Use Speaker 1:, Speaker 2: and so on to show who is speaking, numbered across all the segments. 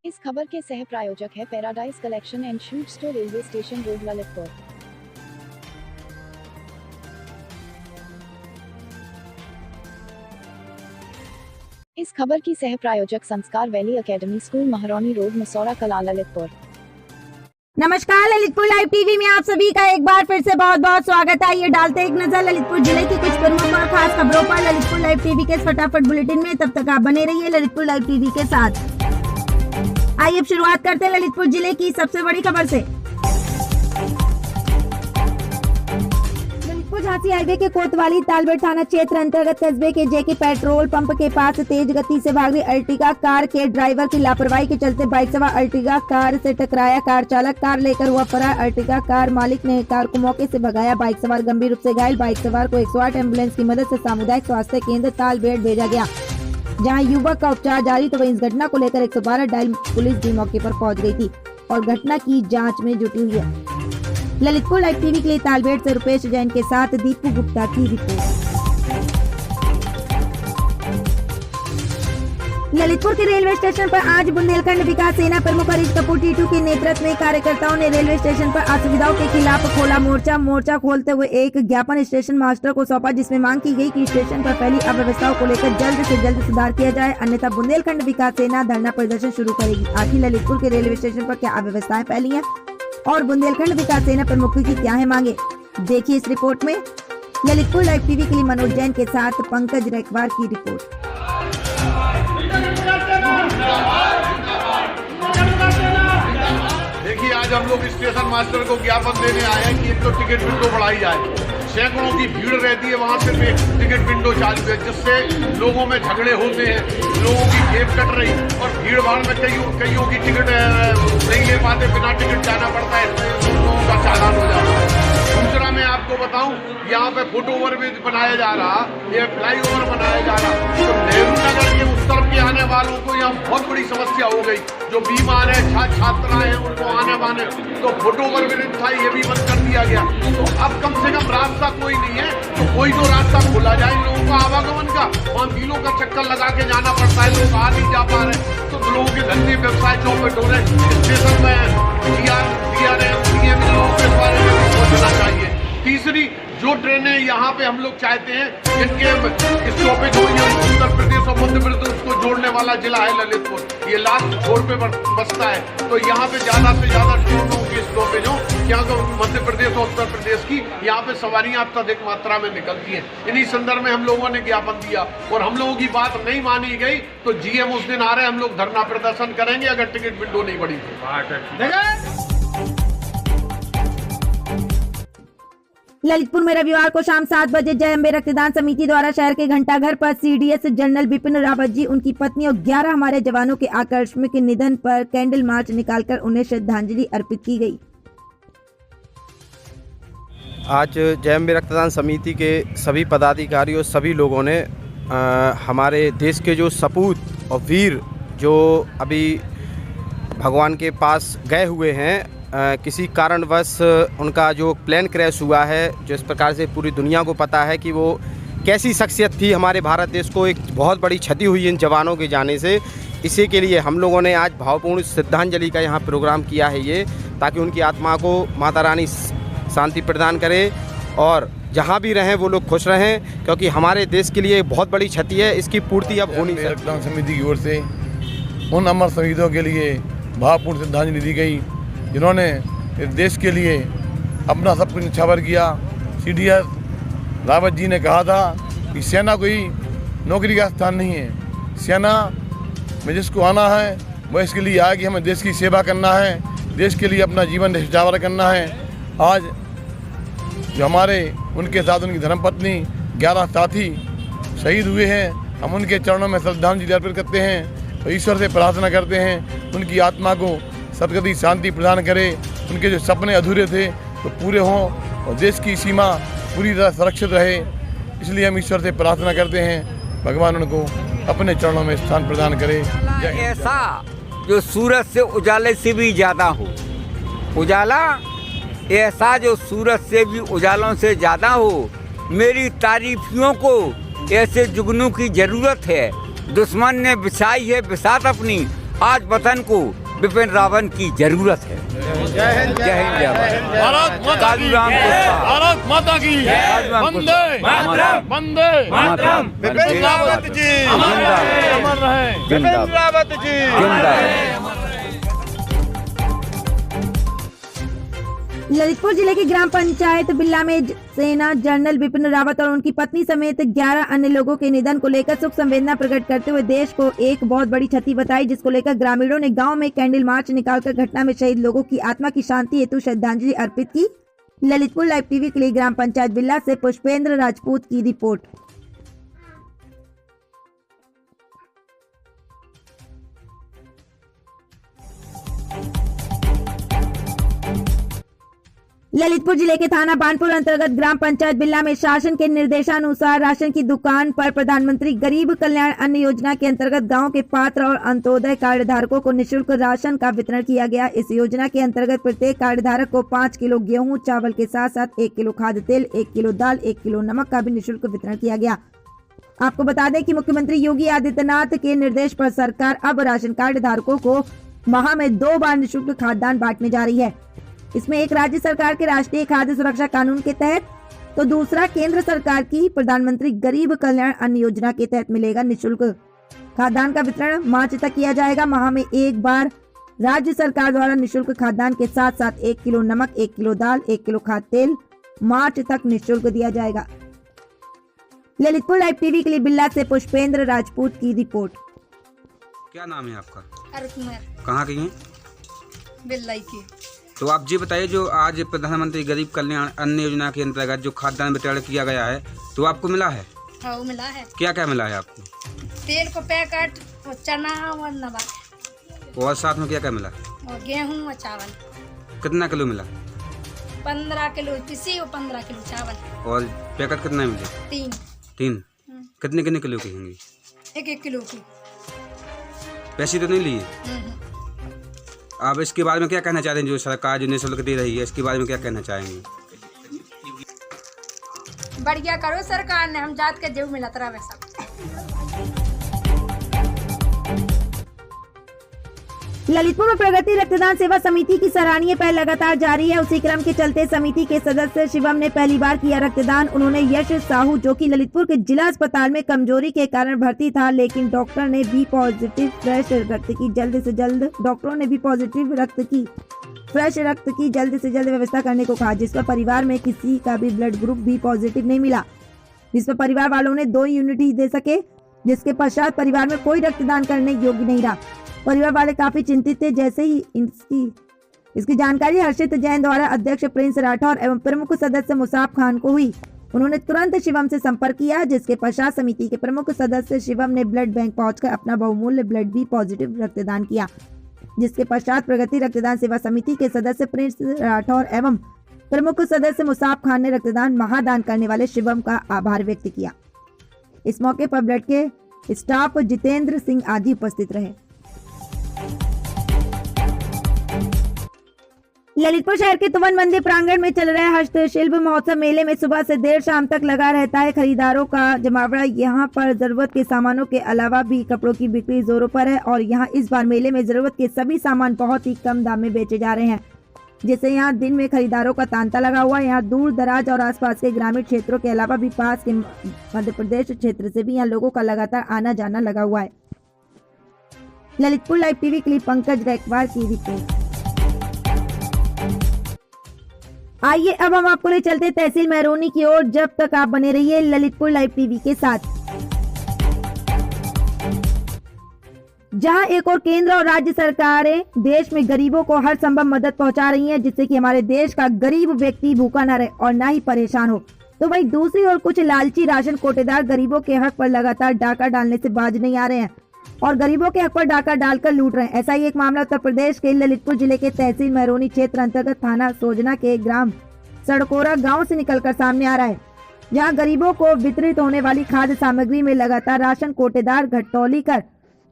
Speaker 1: इस खबर के सह प्रायोजक है Paradise collection and suit store, railway station road, Lalitpur. इस खबर की सह प्रायोजक Sanskar valley academy school, Mahrauni road, Masaura Kala, Lalitpur.
Speaker 2: नमस्कार, ललितपुर लाइव टीवी में आप सभी का एक बार फिर से बहुत बहुत स्वागत है। ये डालते एक नजर ललितपुर जिले की कुछ प्रमुख और खास खबरों पर ललितपुर लाइव टीवी के फटाफट बुलेटिन में। तब तक आप बने रहिए ललितपुर लाइव टीवी के साथ। आइए अब शुरुआत करते हैं ललितपुर जिले की सबसे बड़ी खबर से। ललितपुर झांसी हाईवे के कोतवाली तालबेट थाना क्षेत्र अंतर्गत कस्बे के जेके पेट्रोल पंप के पास तेज गति से भाग रही अर्टिगा कार के ड्राइवर की लापरवाही के चलते बाइक सवार अर्टिगा कार से टकराया। कार चालक कार लेकर हुआ फरार। अर्टिगा कार मालिक ने कार को मौके से भगाया। बाइक सवार गंभीर रूप से घायल। बाइक सवार को 108 एम्बुलेंस की मदद से सामुदायिक स्वास्थ्य केंद्र तालबेट भेजा गया, जहां युवक का उपचार जारी। तो वहीं इस घटना को लेकर 112 डायल पुलिस भी मौके पर पहुंच गई थी और घटना की जांच में जुटी हुई है। ललितपुर लाइव टीवी के लिए तालबेट से रुपेश जैन के साथ दीपू गुप्ता की रिपोर्ट। ललितपुर के रेलवे स्टेशन पर आज बुंदेलखंड विकास सेना प्रमुख हरीश कपूर टीटू के नेतृत्व में कार्यकर्ताओं ने रेलवे स्टेशन पर असुविधाओं के खिलाफ खोला मोर्चा। मोर्चा खोलते हुए एक ज्ञापन स्टेशन मास्टर को सौंपा, जिसमें मांग की गई कि स्टेशन पर फैली अव्यवस्थाओं को लेकर जल्द से जल्द सुधार किया जाए, अन्यथा बुंदेलखंड विकास सेना धरना प्रदर्शन शुरू करेगी। आखिर ललितपुर के रेलवे स्टेशन पर क्या अव्यवस्थाएं फैली हैं और बुंदेलखंड विकास सेना प्रमुख की क्या है मांगे, देखिए इस रिपोर्ट में। ललितपुर लाइव टीवी के लिए मनोज जैन के साथ पंकज रेखवार की रिपोर्ट।
Speaker 3: देखिए, आज हम लोग स्टेशन मास्टर को ज्ञापन देने आए हैं कि एक तो टिकट विंडो बढ़ाई जाए। सैकड़ों की भीड़ रहती है, वहाँ सिर्फ एक टिकट विंडो चालू है, जिससे लोगों में झगड़े होते हैं, लोगों की जेब कट रही और भीड़ भाड़ में कईयों की टिकट नहीं ले पाते, बिना टिकट जाना पड़ता है, इसमें लोगों का चालान हो जाता है। दूसरा मैं आपको बताऊं, यहाँ पे फुटओवर भी बनाया जा रहा, ये फ्लाईओवर बनाया जा रहा, तो नेहरू नगर के उस तरफ के आने वालों को यहाँ बहुत बड़ी समस्या हो गई। जो बीमार है, छात्राएं हैं, उनको आने वाने, तो फुटओवर ब्रिज था, ये भी बंद कर दिया गया। तो अब कम से कम रास्ता कोई नहीं है, तो कोई तो रास्ता खोला जाए लोगों का आवागमन का। वहाँ मीलों का चक्कर लगा के जाना पड़ता है, लोग आ नहीं जा पा रहे, तो लोगों के धंधे व्यवसाय चौपट हो रहे। स्टेशन में लोगों के बारे में सोचना चाहिए। तीसरी, जो ट्रेनें यहाँ पे हम लोग चाहते हैं जिनके स्टॉपेज हो, उत्तर प्रदेश और मध्य प्रदेश को जोड़ने वाला जिला है ललितपुर, ये लास्ट छोर पे बसता है, तो यहाँ पे ज्यादा से ज्यादा ट्रेनों की स्टॉपेज हो, क्योंकि मध्य प्रदेश और उत्तर प्रदेश की यहाँ पे सवारियाँ अत्यधिक मात्रा में निकलती हैं। इन्हीं संदर्भ में हम लोगों ने ज्ञापन दिया और हम लोगों की बात नहीं मानी गई तो जीएम उस दिन आ रहे, हम लोग धरना प्रदर्शन करेंगे अगर टिकट विंडो नहीं बढ़ी तो।
Speaker 2: ललितपुर में रविवार को शाम 7 बजे जय अम्बे रक्तदान समिति द्वारा शहर के घंटाघर पर सीडीएस जनरल बिपिन रावत जी, उनकी पत्नी और 11 हमारे जवानों के आकस्मिक निधन पर कैंडल मार्च निकालकर उन्हें श्रद्धांजलि अर्पित की गई।
Speaker 4: आज जय अम्बे रक्तदान समिति के सभी पदाधिकारियों, सभी लोगों ने हमारे देश के जो सपूत और वीर जो अभी भगवान के पास गए हुए हैं, किसी कारणवश उनका जो प्लेन क्रैश हुआ है, जो इस प्रकार से पूरी दुनिया को पता है कि वो कैसी शख्सियत थी, हमारे भारत देश को एक बहुत बड़ी क्षति हुई इन जवानों के जाने से। इसी के लिए हम लोगों ने आज भावपूर्ण श्रद्धांजलि का यहाँ प्रोग्राम किया है, ये ताकि उनकी आत्मा को माता रानी शांति प्रदान करे और जहाँ भी रहें वो लोग खुश रहें, क्योंकि हमारे देश के लिए बहुत बड़ी क्षति है, इसकी पूर्ति अब हो नहीं सकती।
Speaker 5: रक्तदान समिति की ओर से उन अमर शहीदों के लिए भावपूर्ण श्रद्धांजलि दी गई जिन्होंने इस देश के लिए अपना सब कुछ न्यौछावर किया। सीडीएस रावत जी ने कहा था कि सेना कोई नौकरी का स्थान नहीं है, सेना में जिसको आना है वह इसके लिए आया कि हमें देश की सेवा करना है, देश के लिए अपना जीवन न्यौछावर करना है। आज जो हमारे उनके साथ उनकी धर्मपत्नी 11 साथी शहीद हुए हैं, हम उनके चरणों में श्रद्धांजलि अर्पित करते हैं और ईश्वर से प्रार्थना करते हैं उनकी आत्मा को सदगति शांति प्रदान करे, उनके जो सपने अधूरे थे तो पूरे हों और देश की सीमा पूरी तरह सुरक्षित रहे। इसलिए हम ईश्वर से प्रार्थना करते हैं भगवान उनको अपने चरणों में स्थान प्रदान करे।
Speaker 6: ऐसा जो सूरज से उजाले से भी ज़्यादा हो, उजाला ऐसा जो सूरज से भी उजालों से ज़्यादा हो। मेरी तारीफियों को ऐसे जुगनू की ज़रूरत है। दुश्मन ने बिछाई है बिसात अपनी, आज वतन को बिपिन रावत की जरूरत है। जय हिंद जय हिंद।
Speaker 5: भारत माता की भारत माता की वंदे मातरम वंदे मातरम। बिपिन रावत जी अमर रहे। बिपिन रावत जी जिंदाबाद।
Speaker 2: ललितपुर जिले की ग्राम पंचायत बिल्ला में सेना जनरल बिपिन रावत और उनकी पत्नी समेत 11 अन्य लोगों के निधन को लेकर शोक संवेदना प्रकट करते हुए देश को एक बहुत बड़ी क्षति बताई, जिसको लेकर ग्रामीणों ने गांव में कैंडल मार्च निकालकर घटना में शहीद लोगों की आत्मा की शांति हेतु श्रद्धांजलि अर्पित की। ललितपुर लाइव टीवी के लिए ग्राम पंचायत बिल्ला से पुष्पेंद्र राजपूत की रिपोर्ट। ललितपुर जिले के थाना बानपुर अंतर्गत ग्राम पंचायत बिल्ला में शासन के निर्देशानुसार राशन की दुकान पर प्रधानमंत्री गरीब कल्याण अन्न योजना के अंतर्गत गांव के पात्र और अंत्योदय कार्ड धारकों को निःशुल्क राशन का वितरण किया गया। इस योजना के अंतर्गत प्रत्येक कार्ड धारक को 5 किलो गेहूं चावल के साथ साथ 1 किलो खाद्य तेल, 1 किलो दाल, 1 किलो नमक का भी निःशुल्क वितरण किया गया। आपको बता दें कि मुख्यमंत्री योगी आदित्यनाथ के निर्देश पर सरकार अब राशन कार्ड धारकों को माह में 2 बार निःशुल्क खाद्यान्न बांटने जा रही है। इसमें एक राज्य सरकार के राष्ट्रीय खाद्य सुरक्षा कानून के तहत तो दूसरा केंद्र सरकार की प्रधानमंत्री गरीब कल्याण अन्न योजना के तहत मिलेगा निःशुल्क खाद्यान्न का वितरण मार्च तक किया जाएगा। माह में एक बार राज्य सरकार द्वारा निःशुल्क खाद्यान्न के साथ साथ 1 किलो नमक, 1 किलो दाल, 1 किलो खाद्य तेल मार्च तक निःशुल्क दिया जाएगा। ललितपुर लाइव टीवी के लिए बिल्ला से पुष्पेंद्र राजपूत की रिपोर्ट।
Speaker 7: क्या नाम है आपका?
Speaker 8: अरुण।
Speaker 7: कहाँ की हैं?
Speaker 8: बिल्लाई की।
Speaker 7: तो आप जी बताइए, जो आज प्रधानमंत्री गरीब कल्याण अन्न योजना के अंतर्गत जो खाद्यान्न वितरण किया गया है तो आपको मिला है?
Speaker 8: हाँ वो मिला है।
Speaker 7: क्या क्या मिला है आपको?
Speaker 8: तेल को पैकेट और चना और नमक।
Speaker 7: और साथ में क्या क्या मिला?
Speaker 8: और गेहूं और चावल।
Speaker 7: कितना किलो मिला?
Speaker 8: 15 किलो पिसी और 15 किलो चावल।
Speaker 7: और पैकेट कितना मिले? 3। कितने कितने किलो की होंगी?
Speaker 8: 1-1 किलो की।
Speaker 7: पैसे तो नहीं लिए? आप इसके बारे में क्या कहना चाहते हैं, जो सरकार जो निःशुल्क दे रही है इसके बारे में क्या कहना चाहेंगे?
Speaker 8: बढ़िया करो सरकार ने, हम जात के जो मिला तरह वैसा।
Speaker 2: ललितपुर में प्रगति रक्तदान सेवा समिति की सराहनीय पहल लगातार जारी है। उसी क्रम के चलते समिति के सदस्य शिवम ने पहली बार किया रक्तदान। उन्होंने यश साहू, जो कि ललितपुर के जिला अस्पताल में कमजोरी के कारण भर्ती था, लेकिन डॉक्टर ने भी पॉजिटिव फ्रेश रक्त की जल्द से जल्द व्यवस्था करने को कहा, जिस पर परिवार में किसी का भी ब्लड ग्रुप भी पॉजिटिव नहीं मिला, जिस पर परिवार वालों ने 2 यूनिट ही दे सके, जिसके पश्चात परिवार में कोई रक्तदान करने योग्य नहीं रहा। परिवार वाले काफी चिंतित थे। जैसे ही इसकी जानकारी हर्षित जैन द्वारा अध्यक्ष प्रिंस राठौर एवं प्रमुख सदस्य मुसाफ खान को हुई, उन्होंने तुरंत शिवम से संपर्क किया, जिसके पश्चात समिति के प्रमुख सदस्य शिवम ने ब्लड बैंक पहुंचकर अपना बहुमूल्य ब्लड भी पॉजिटिव रक्तदान किया, जिसके पश्चात प्रगति रक्तदान सेवा समिति के सदस्य प्रिंस राठौर एवं प्रमुख सदस्य मुसाफ खान ने रक्तदान महादान करने वाले शिवम का आभार व्यक्त किया। इस मौके पर ब्लड के स्टाफ जितेंद्र सिंह आदि उपस्थित रहे। ललितपुर शहर के तुवन मंदिर प्रांगण में चल रहे हस्तशिल्प महोत्सव मेले में सुबह से देर शाम तक लगा रहता है। खरीदारों का जमावड़ा यहाँ पर जरूरत के सामानों के अलावा भी कपड़ों की बिक्री जोरों पर है और यहाँ इस बार मेले में जरूरत के सभी सामान बहुत ही कम दाम में बेचे जा रहे हैं, जिससे यहाँ दिन में खरीदारों का तांता लगा हुआ है। यहाँ दूर दराज और आसपास के ग्रामीण क्षेत्रों के अलावा भी पास के मध्य प्रदेश क्षेत्र से भी यहाँ लोगों का लगातार आना जाना लगा हुआ है। ललितपुर लाइव टीवी के लिए पंकज गायकवाड़ की रिपोर्ट। आइए अब हम आपको ले चलते तहसील महरौनी की ओर। जब तक आप बने रहिए ललितपुर लाइव टीवी के साथ, जहां एक और केंद्र और राज्य सरकारें देश में गरीबों को हर संभव मदद पहुंचा रही हैं, जिससे कि हमारे देश का गरीब व्यक्ति भूखा न रहे और न ही परेशान हो, तो वही दूसरी ओर कुछ लालची राशन कोटेदार गरीबों के हक पर लगातार डाका डालने से बाज नहीं आ रहे हैं और गरीबों के हक पर डाका डालकर लूट रहे हैं। ऐसा ही एक मामला उत्तर प्रदेश के ललितपुर जिले के तहसील महरौनी क्षेत्र अंतर्गत थाना सोजना के ग्राम सड़कोरा गांव से निकलकर सामने आ रहा है, जहां गरीबों को वितरित होने वाली खाद्य सामग्री में लगातार राशन कोटेदार घटतौली कर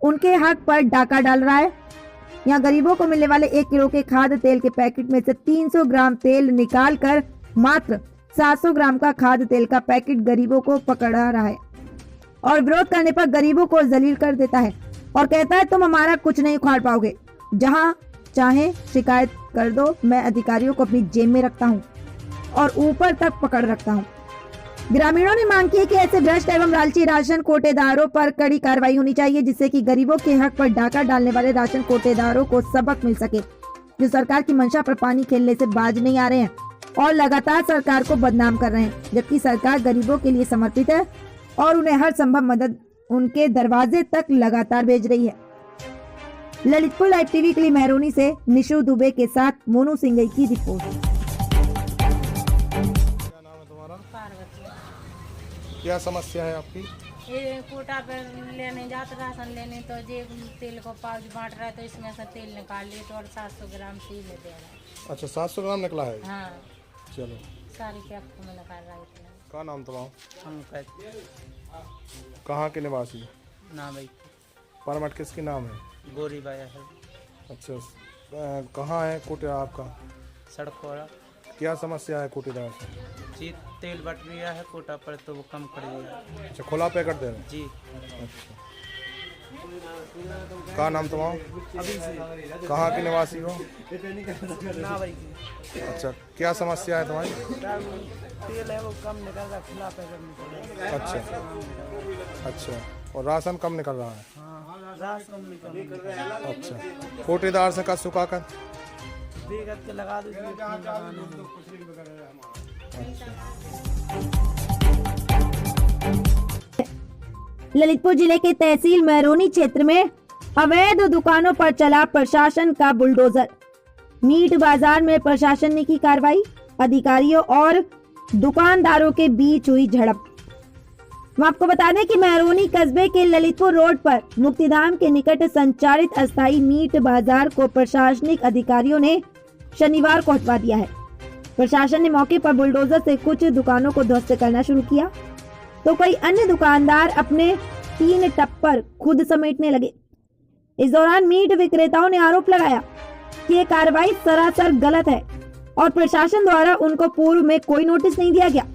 Speaker 2: उनके हक पर डाका डाल रहा है। यहाँ गरीबों को मिलने वाले 1 किलो के खाद्य तेल के पैकेट में से 300 ग्राम तेल निकाल कर मात्र 700 ग्राम का खाद्य तेल का पैकेट गरीबों को पकड़ा रहा है और विरोध करने पर गरीबों को जलील कर देता है और कहता है तुम हमारा कुछ नहीं उखाड़ पाओगे, जहां चाहे शिकायत कर दो, मैं अधिकारियों को अपनी जेब में रखता हूं और ऊपर तक पकड़ रखता हूं। ग्रामीणों ने मांग की है कि ऐसे भ्रष्ट एवं लालची राशन कोटेदारों पर कड़ी कार्रवाई होनी चाहिए, जिससे कि गरीबों के हक पर डाका डालने वाले राशन कोटेदारों को सबक मिल सके, जो सरकार की मंशा पर पानी खेलने से बाज नहीं आ रहे हैं और लगातार सरकार को बदनाम कर रहे हैं, जबकि सरकार गरीबों के लिए समर्पित है और उन्हें हर संभव मदद उनके दरवाजे तक लगातार भेज रही है। ललितपुर लाइव टीवी के लिए मेहरोनी से निशु दुबे के साथ मोनू सिंगई की रिपोर्ट।
Speaker 9: क्या समस्या है आपकी?
Speaker 8: ये कोटा पर लेने जाते राशन लेने, तो जे तेल को पाउच बांट रहा है तो इसमें से तेल निकाल लिए तो और 700 ग्राम तेल दे रहा है।
Speaker 9: अच्छा 700 ग्राम निकला है।
Speaker 8: हाँ
Speaker 9: चलो
Speaker 8: सारी कैप में निकाल रहा है।
Speaker 9: क्या नाम तुम्हारा?
Speaker 10: पंकज।
Speaker 9: कहाँ के निवासी?
Speaker 10: ना भाई
Speaker 9: परमट किसकी नाम है?
Speaker 10: गोरी बाया है।
Speaker 9: अच्छा कहाँ है कोटेदार आपका?
Speaker 10: सड़कोड़ा।
Speaker 9: क्या समस्या है कोटेदार से?
Speaker 10: जी तेल बट रहा है कोटा पर तो वो कम कर दिया।
Speaker 9: अच्छा खुला पैकेट दे रहे हैं?
Speaker 10: जी।
Speaker 9: अच्छा क्या नाम तुम्हारा? कहाँ के निवासी हो?
Speaker 10: ना भाई।
Speaker 9: अच्छा क्या समस्या है तुम्हारी?
Speaker 10: तेल है वो कम निकल रहा, खुला पैकेट निकल रहा।
Speaker 9: अच्छा अच्छा और राशन कम निकल रहा है?
Speaker 10: हाँ राशन निकल रहा है।
Speaker 9: अच्छा कोटेदार से का सुखा कर
Speaker 10: बेगत के लगा दो।
Speaker 2: ललितपुर जिले के तहसील मेहरोनी क्षेत्र में अवैध दुकानों पर चला प्रशासन का बुलडोजर। मीट बाजार में प्रशासन ने की कार्रवाई, अधिकारियों और दुकानदारों के बीच हुई झड़प। हम आपको बता दें कि मेहरोनी कस्बे के ललितपुर रोड पर मुक्तिधाम के निकट संचालित अस्थायी मीट बाजार को प्रशासनिक अधिकारियों ने शनिवार को हटवा दिया है। प्रशासन ने मौके पर बुलडोजर से कुछ दुकानों को ध्वस्त करना शुरू किया तो कई अन्य दुकानदार अपने 3 टप्पर खुद समेटने लगे। इस दौरान मीट विक्रेताओं ने आरोप लगाया कि ये कार्रवाई सरासर गलत है और प्रशासन द्वारा उनको पूर्व में कोई नोटिस नहीं दिया गया।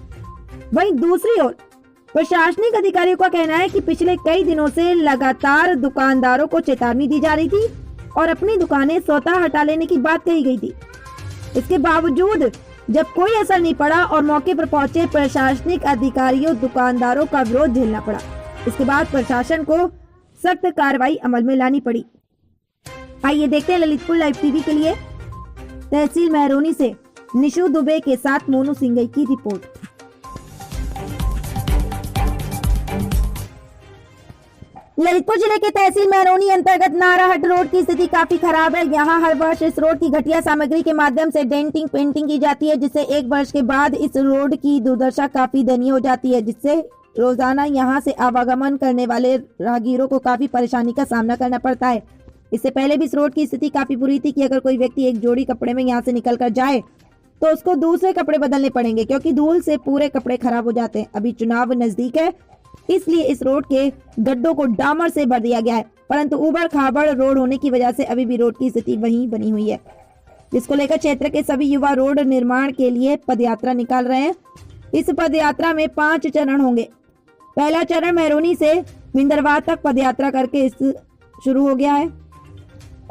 Speaker 2: वहीं दूसरी ओर प्रशासनिक अधिकारियों का कहना है कि पिछले कई दिनों से लगातार दुकानदारों को चेतावनी दी जा रही थी और अपनी दुकानें स्वतः हटा लेने की बात कही गई थी। इसके बावजूद जब कोई असर नहीं पड़ा और मौके पर पहुंचे प्रशासनिक अधिकारियों, दुकानदारों का विरोध झेलना पड़ा। इसके बाद प्रशासन को सख्त कार्रवाई अमल में लानी पड़ी। आइए देखते हैं ललितपुर लाइव टीवी के लिए तहसील मेहरोनी से निशु दुबे के साथ मोनू सिंगई की रिपोर्ट। ललितपुर जिले के तहसील मेहरोनी अंतर्गत नाराहट रोड की स्थिति काफी खराब है। यहाँ हर वर्ष इस रोड की घटिया सामग्री के माध्यम से डेंटिंग पेंटिंग की जाती है, जिससे 1 वर्ष के बाद इस रोड की दुर्दशा काफी दयनीय हो जाती है, जिससे रोजाना यहाँ से आवागमन करने वाले राहगीरों को काफी परेशानी का सामना करना पड़ता है। इससे पहले भी इस रोड की स्थिति काफी बुरी थी कि अगर कोई व्यक्ति एक जोड़ी कपड़े में यहाँ से निकल कर जाए तो उसको दूसरे कपड़े बदलने पड़ेंगे, क्योंकि धूल से पूरे कपड़े खराब हो जाते हैं। अभी चुनाव नजदीक है, इसलिए इस रोड के गड्ढों को डामर से भर दिया गया है, परंतु उबड़ खाबड़ रोड होने की वजह से अभी भी रोड की स्थिति वहीं बनी हुई है, जिसको लेकर क्षेत्र के सभी युवा रोड निर्माण के लिए पदयात्रा निकाल रहे हैं। इस पदयात्रा में 5 चरण होंगे। पहला चरण मेहरोनी से मिंदरवार तक पदयात्रा करके शुरू हो गया है।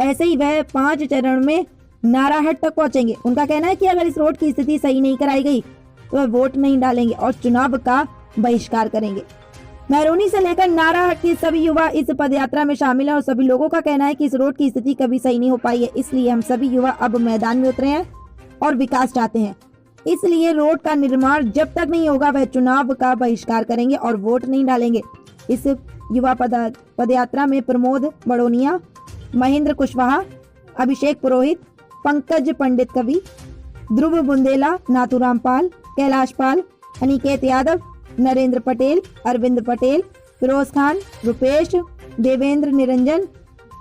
Speaker 2: ऐसे ही वह 5 चरण में नाराहट तक पहुंचेंगे। उनका कहना है कि अगर इस रोड की स्थिति सही नहीं कराई गई तो वह वोट नहीं डालेंगे और चुनाव का बहिष्कार करेंगे। मेहरोनी से लेकर नाराहट के सभी युवा इस पदयात्रा में शामिल हैं और सभी लोगों का कहना है कि इस रोड की स्थिति कभी सही नहीं हो पाई है, इसलिए हम सभी युवा अब मैदान में उतरे हैं और विकास चाहते हैं। इसलिए रोड का निर्माण जब तक नहीं होगा वह चुनाव का बहिष्कार करेंगे और वोट नहीं डालेंगे। इस युवा पदयात्रा में प्रमोद बड़ोनिया, महेंद्र कुशवाहा, अभिषेक पुरोहित, पंकज पंडित कवि, ध्रुव बुंदेला, नाथुराम पाल, कैलाश पाल, अनिकेत यादव, नरेंद्र पटेल, अरविंद पटेल, फिरोज खान, रुपेश, देवेंद्र निरंजन,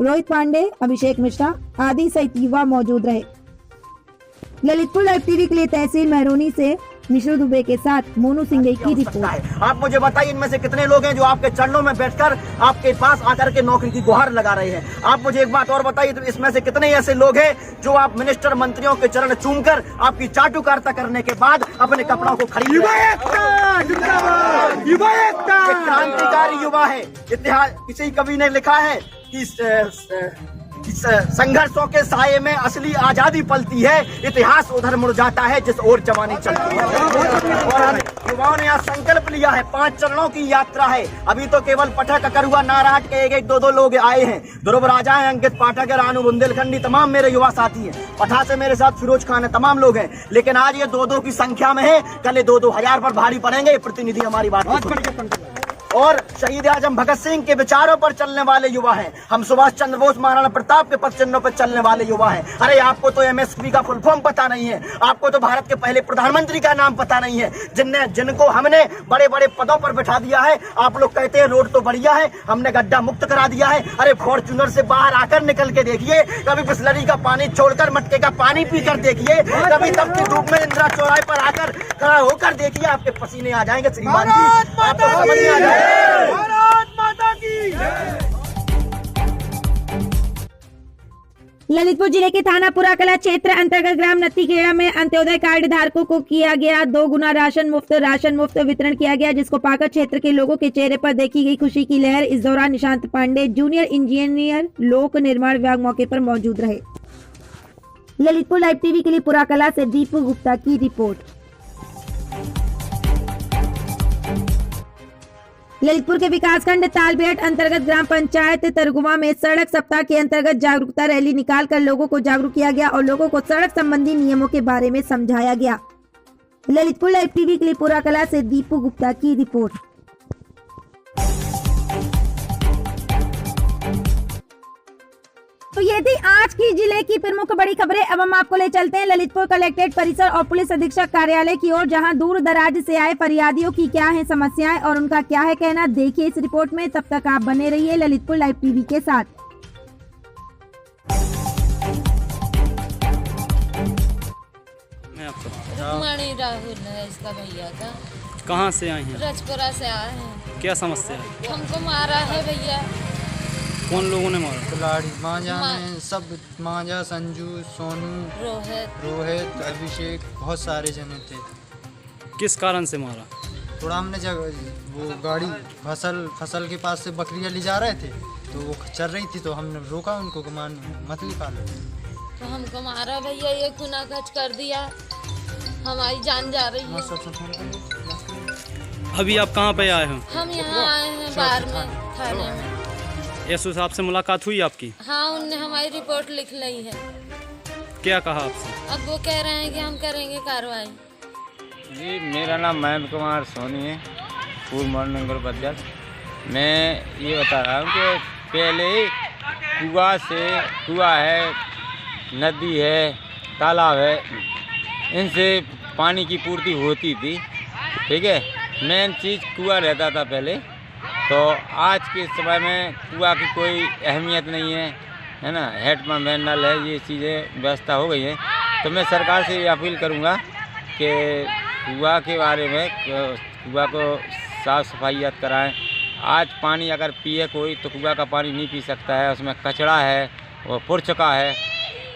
Speaker 2: रोहित पांडे, अभिषेक मिश्रा आदि सहित युवा मौजूद रहे। ललितपुर लाइव टीवी के लिए तहसील मेहरोनी से निशु दुबे के साथ मोनू सिंगई की रिपोर्ट।
Speaker 11: आप मुझे बताइए इनमें से कितने लोग हैं जो आपके चरणों में बैठकर आपके पास आकर के नौकरी की गुहार लगा रहे हैं। आप मुझे एक बात और बताइए, तो इसमें से कितने ऐसे लोग हैं जो आप मिनिस्टर मंत्रियों के चरण चूमकर आपकी चाटुकारिता करने के बाद अपने कपड़ों को खरीद क्रांतिकारी युवा है। इतिहास किसी कवि ने लिखा है इस संघर्षों के साये में असली आजादी पलती है, इतिहास उधर मुड़ जाता है जिस ओर जवानी चलती है। और युवाओं ने यहाँ संकल्प लिया है, 5 चरणों की यात्रा है। अभी तो केवल पठक, अकरुआ, नारायण के 1-1, 2-2 लोग आए हैं। ध्रुव राजा है, अंकित पाठक है, रानू बुंदेलखंडी, तमाम मेरे युवा साथी हैं। पठा से मेरे साथ फिरोज खान है, तमाम लोग हैं। लेकिन आज ये 2-2 की संख्या में है, कल ये 2-2 हजार पर भारी पड़ेंगे। ये प्रतिनिधि हमारी बात और शहीद आजम भगत सिंह के विचारों पर चलने वाले युवा हैं। हम सुभाष चंद्र बोस, महाराणा प्रताप के पद चिन्हों पर चलने वाले युवा हैं। अरे आपको तो एमएसपी का फुल फॉर्म पता नहीं है, आपको तो भारत के पहले प्रधानमंत्री का नाम पता नहीं है, जिनको हमने बड़े बड़े पदों पर बैठा दिया है। आप लोग कहते हैं रोड तो बढ़िया है, हमने गड्ढा मुक्त करा दिया है। अरे फॉर्च्यूनर से बाहर आकर निकल के देखिए, कभी बिस्लरी का पानी छोड़कर मटके का पानी पीकर देखिए, कभी तपती धूप में इंदिरा चौराहे पर आकर खड़ा होकर देखिए, आपके पसीने आ जाएंगे श्रीमान जी, आपको समझ में आ जाएगा। भारत माता की।
Speaker 2: ललितपुर जिले के थाना पुराकला क्षेत्र अंतर्गत ग्राम नत्तीखेड़ा में अंत्योदय कार्ड धारकों को किया गया 2 गुना राशन मुफ्त वितरण किया गया, जिसको पाकर क्षेत्र के लोगों के चेहरे पर देखी गई खुशी की लहर। इस दौरान निशांत पांडे, जूनियर इंजीनियर, लोक निर्माण विभाग मौके पर मौजूद रहे। ललितपुर लाइव टीवी के लिए पुराकला से दीपू गुप्ता की रिपोर्ट। ललितपुर के विकासखंड तालबेट अंतर्गत ग्राम पंचायत तरगुमा में सड़क सप्ताह के अंतर्गत जागरूकता रैली निकालकर लोगों को जागरूक किया गया और लोगों को सड़क संबंधी नियमों के बारे में समझाया गया। ललितपुर लाइव टीवी के लिए पुराकला से दीपू गुप्ता की रिपोर्ट। तो ये थी आज की जिले की प्रमुख बड़ी खबरें। अब हम आपको ले चलते हैं ललितपुर कलेक्ट्रेट परिसर और पुलिस अधीक्षक कार्यालय की ओर, जहां दूर दराज से आए फरियादियों की क्या है समस्याएं और उनका क्या है कहना, देखिए इस रिपोर्ट में। तब तक आप बने रहिए ललितपुर लाइव टीवी के साथ।
Speaker 8: रुक्मणी राहुल है इसका भैया का।
Speaker 12: कहाँ से आए हैं?
Speaker 8: रजपुरा से आए हैं।
Speaker 12: क्या समस्या है?
Speaker 8: हमको मारा है भैया।
Speaker 12: कौन लोगों ने मारा?
Speaker 13: खिलाड़ी मांझा ने, सब मांझा, संजू, सोनू, रोहित, अभिषेक, बहुत सारे जने थे।
Speaker 12: किस कारण से मारा?
Speaker 13: थोड़ा हमने वो गाड़ी फसल के पास से बकरियां ले जा रहे थे, तो वो चल रही थी, तो हमने रोका उनको कि मत निकालो।
Speaker 8: तो हमको मारा भैया, ये गुनाह कर दिया, हमारी जान जा रही है।
Speaker 12: अभी आप कहाँ पे आए हो?
Speaker 8: हम यहाँ आए हैं बाहर में, थाने में।
Speaker 12: एसओ साहब से मुलाकात हुई आपकी?
Speaker 8: हाँ, उनने हमारी रिपोर्ट लिख ली है।
Speaker 12: क्या कहा आपसे?
Speaker 8: अब वो कह रहे हैं कि हम करेंगे कार्रवाई।
Speaker 6: जी, मेरा नाम महेंद्र कुमार सोनी है, पूर्व मंडल अध्यक्ष। मैं ये बता रहा हूँ कि पहले कुआं है, नदी है, तालाब है, इनसे पानी की पूर्ति होती थी। ठीक है, मेन चीज़ कुआं रहता था पहले, तो आज के समय में कुआं की कोई अहमियत नहीं है ना। हैंडपंप है, नल है, ये चीज़ें व्यवस्था हो गई है। तो मैं सरकार से ये अपील करूँगा कि कुआं के बारे में, कुआं को साफ़ सफाइयात कराएं। आज पानी अगर पिए कोई तो कुआं का पानी नहीं पी सकता है, उसमें कचरा है, वो पुर चुका है।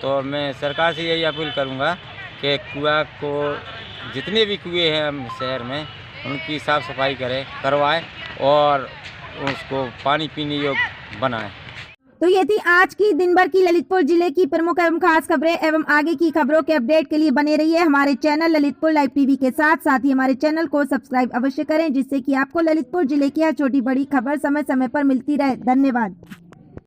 Speaker 6: तो मैं सरकार से यही अपील करूँगा कि कुआं को, जितने भी कुएँ हैं हम शहर में, उनकी साफ़ सफाई करवाएं और उसको पानी पीने योग्य बनाएं।
Speaker 2: तो ये थी आज की दिन भर की ललितपुर जिले की प्रमुख एवं खास खबरें। एवं आगे की खबरों के अपडेट के लिए बने रहिए हमारे चैनल ललितपुर लाइव टीवी के साथ ही हमारे चैनल को सब्सक्राइब अवश्य करें, जिससे कि आपको ललितपुर जिले की हर छोटी बड़ी खबर समय समय पर मिलती रहे। धन्यवाद।